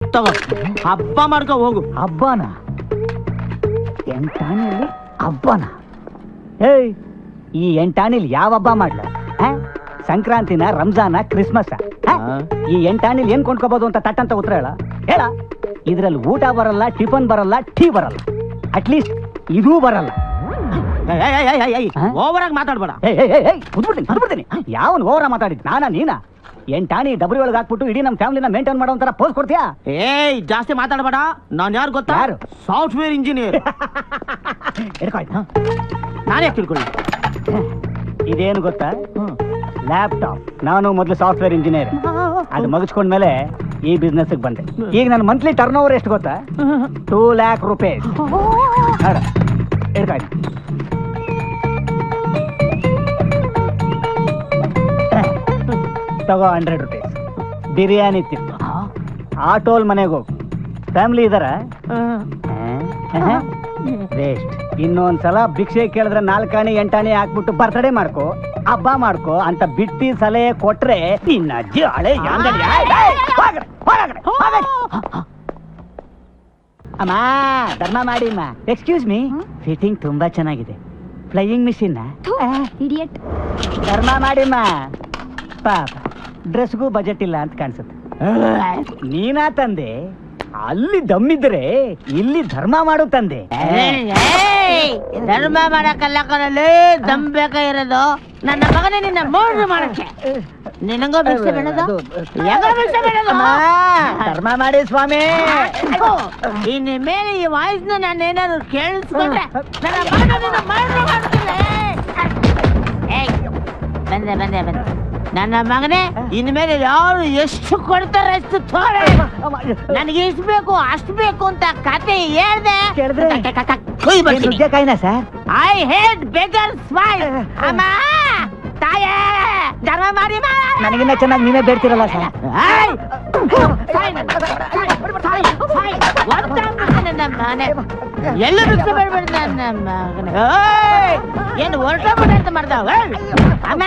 ತಗೋ ಹಬ್ಬ ಮಾಡ್ಕೊ ಹೋಗು. ಹಬ್ಬನ ಎಂಟಾಣಿಲಿ ಹಬ್ಬನ? ಏಯ್, ಈ ಎಂಟಾಣಿಲಿ ಯಾವ ಹಬ್ಬ ಮಾಡ್ಲ? ಸಂಕ್ರಾಂತಿನ, ರಂಜಾನ, ಕ್ರಿಸ್ಮಸ್? ಈ ಎಂಟಾಣಿಲಿ ಏನ್ ಕೊಂಡ್ಕೋಬಹುದು ಅಂತ ತಟ್ಟಂತ ಉತ್ತರ ಹೇಳ. ಇದ್ರಲ್ಲಿ ಊಟ ಬರಲ್ಲ, ಟಿಫನ್ ಬರಲ್ಲ, ಟೀ ಬರಲ್ಲ, ಅಟ್ಲೀಸ್ಟ್ ಇದೂ ಬರಲ್ಲ. ಓವರ್ ಆಗಿ ಮಾತಾಡ್ಬೇಡ. ಬಿಡ್ತೀನಿ. ಯಾವನ್ ಓವರ ಮಾತಾಡಿದ್? ನಾನಾ ನೀನಾ? ಎಂಟಾಣಿ ಡಬ್ರಿ ಒಳಗೆ ಹಾಕ್ಬಿಟ್ಟು ಇಡೀ ನಮ್ಮ ಫ್ಯಾಮಿಲಿನ ಮೇಂಟೈನ್ ಮಾಡೋ ಒಂಥರ ಪೋಸ್ ಕೊಡ್ತೀಯಾ? ಏಯ್, ಜಾಸ್ತಿ ಮಾತಾಡಬೇಡ. ನಾನ್ ಯಾರು ಗೊತ್ತಾ? ಯಾರು? Software engineer. ನಾನೇ ತಿಳ್ಕೊಳ್ಳಿ. ಇದೇನು ಗೊತ್ತಾ? ಲ್ಯಾಪ್ಟಾಪ್. ನಾನು ಮೊದಲು ಸಾಫ್ಟ್ವೇರ್ ಇಂಜಿನಿಯರ್. ಅದು ಮುಗಿಸ್ಕೊಂಡ್ಮೇಲೆ ಈ ಬಿಸ್ನೆಸ್ ಬಂದೆ. ಈಗ ನನ್ನ ಮಂತ್ಲಿ ಟರ್ನ್ ಓವರ್ ಎಷ್ಟು ಗೊತ್ತಾ? 2 lakh rupees. ತಗೋ 100 rupees. ಬಿರಿಯಾನಿ ತಿನ್ನು. ಆಟೋಲ್ ಮನೆಗೆ ಹೋಗು. ಫ್ಯಾಮಿಲಿ ಇದಾರ? ವೇಸ್ಟ್. ಇನ್ನೊಂದ್ಸಲ ಭಿಕ್ಷೆ ಕೇಳಿದ್ರೆ 4 ಆಣಿ 8 ಆಣಿ ಹಾಕ್ಬಿಟ್ಟು ಬರ್ತಡೇ ಮಾಡ್ಕೋ, ಹಬ್ಬ ಮಾಡ್ಕೋ ಅಂತ ಬಿಟ್ಟಿ ಸಲಹೆ ಕೊಟ್ರೆ ನಿನ್ನ ಅಜ್ಜಿ ಹಳೆ ಅಮ್ಮ ಧರ್ಮ ಮಾಡಿ. ಎಕ್ಸ್ಕ್ಯೂಸ್ ಮೀ, ಫಿಟ್ಟಿಂಗ್ ತುಂಬಾ ಚೆನ್ನಾಗಿದೆ. ಫ್ಲೈಯಿಂಗ್ ಮಿಷಿನ್ ಧರ್ಮ ಮಾಡಿಮ್ಮ. ಪಾಪ ಡ್ರೆಸ್ಗೂ ಬಜೆಟ್ ಇಲ್ಲ ಅಂತ ಕಾಣಿಸುತ್ತೆ. ನೀನಾ ತಂದೆ? ಅಲ್ಲಿ ದಮ್ಮಿದ್ರೆ ಇಲ್ಲಿ ಧರ್ಮ ಮಾಡು ತಂದೆ. ಧರ್ಮ ಮಾಡಕ್ಕಲ್ಲ ಕಣಲ್ಲಿ, ದಮ್ ಬೇಕಾಗಿರೋದು. ನನ್ನ ಮಗನೇ ನಿನ್ನ ಮೋಡ್ರು ಮಾಡಕ್ಕೆ. ನಿನಗೋ ಭಿಕ್ಷೆ ಬೇಡದು? ಧರ್ಮ ಮಾಡಿ ಸ್ವಾಮಿ. ಇನ್ನು ಮೇಲೆ ಈ ವಾಯ್ಸ್ನ ನಾನು ಏನಾದ್ರು ಕೇಳಿಸ್ಕೊಂಡ್ರೆ ನನ್ನ ಮಗನ ನಿನ್ನ ಮೋಡ್ರು ಮಾಡ್ತೀನಿ. ಬಂದೆ ಬಂದೆ ಬಂದೆ. ನನ್ನ ಮಗನೇ, ಇನ್ಮೇಲೆ ಯಾರು ಎಷ್ಟು ಕೊಡ್ತಾರೆ ಅಷ್ಟು ತೋರೆ. ನನಗೆ ಇಷ್ಟು ಬೇಕು ಅಷ್ಟು ಬೇಕು ಅಂತ ಕತೆ ಹೇಳ್ದೆ sir. I hate beggar smile. ಅಮ್ಮ ತಾಯೇ ಧರ್ಮ ಮಾಡಿ. ನನಗಿನ್ನ ಚೆನ್ನಾಗಿ ನೀವೇ ಬೇಡ್ತಿರಲ್ಲ ಸರ್. ನನ್ನ ಮನೆ ಎಲ್ಲ ಬಿಟ್ಟು ಬೇಡ್ಬೇಡ. ನನ್ನ ಮಗನೇ ಏನು ಹೊರಟೋಗ್ಬಿಡ ಅಂತ ಮಾಡ್ದಾವ. ಅಮ್ಮ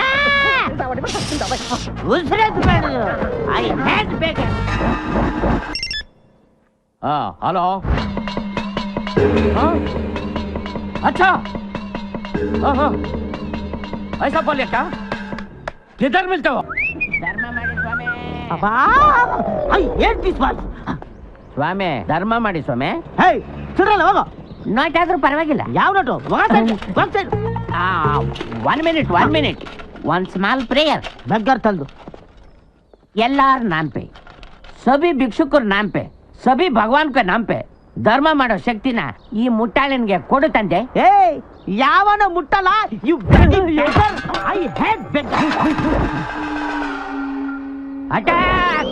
ಉಸಿರೆದ್ದು ಬೇಡದು. I hate beggar. हेलो. अच्छा, ऐसा बोलिए क्या? किधर मिलते हो? ಧರ್ಮ ಮಾಡಿ ಸ್ವಾಮಿ. ಸ್ವಾಮಿ ಧರ್ಮ ಮಾಡಿ ಸ್ವಾಮಿ. ಸುರಲ್ಲ ಹೋಗೋ. ನೋಟ್ ಆದ್ರೂ ಪರವಾಗಿಲ್ಲ. ಯಾವ note? 1 minute. One small prayer. Beggar ತಂದು ಎಲ್ಲಾರ ನಾಮ್ ಪೆ, ಸಭಿ ಭಿಕ್ಷುಕರ ನಾಮ್ ಪೆ, ಸಭಿ ಭಗವಾನ್ ಕೆ ನಾಮ್ ಪೆ ಧರ್ಮ ಮಾಡೋ ಶಕ್ತಿನ ಈ ಮುಟ್ಟಾಳನಿಗೆ ಕೊಡು ತಂದೆ. ಏಯ್, ಯಾವನ ಮುಟ್ಟಲ್ಲ. You I hate beggar. Attack.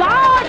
God,